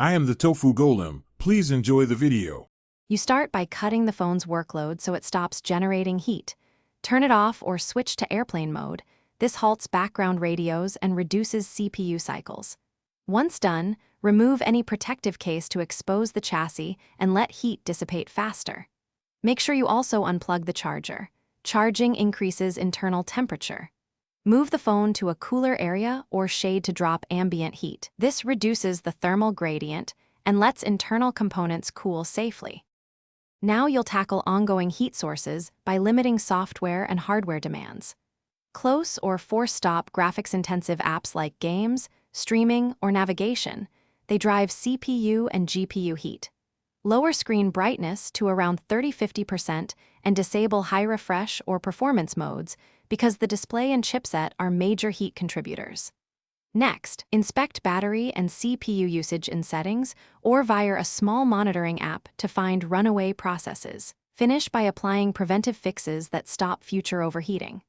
I am the Tofu Golem. Please enjoy the video. You start by cutting the phone's workload so it stops generating heat. Turn it off or switch to airplane mode. This halts background radios and reduces CPU cycles. Once done, remove any protective case to expose the chassis and let heat dissipate faster. Make sure you also unplug the charger. Charging increases internal temperature. Move the phone to a cooler area or shade to drop ambient heat. This reduces the thermal gradient and lets internal components cool safely. Now you'll tackle ongoing heat sources by limiting software and hardware demands. Close or force-stop graphics-intensive apps like games, streaming, or navigation. They drive CPU and GPU heat. Lower screen brightness to around 30–50% and disable high refresh or performance modes because the display and chipset are major heat contributors. Next, inspect battery and CPU usage in settings or via a small monitoring app to find runaway processes. Finish by applying preventive fixes that stop future overheating.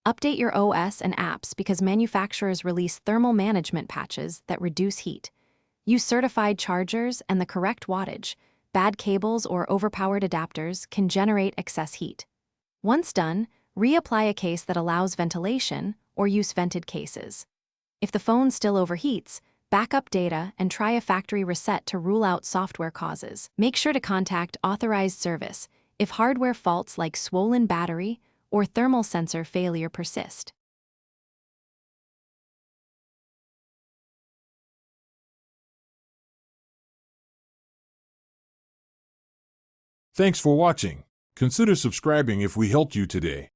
Update your OS and apps because manufacturers release thermal management patches that reduce heat. Use certified chargers and the correct wattage. Bad cables or overpowered adapters can generate excess heat. Once done, reapply a case that allows ventilation or use vented cases. If the phone still overheats, back up data and try a factory reset to rule out software causes. Make sure to contact authorized service if hardware faults like swollen battery or thermal sensor failure persist. Thanks for watching. Consider subscribing if we helped you today.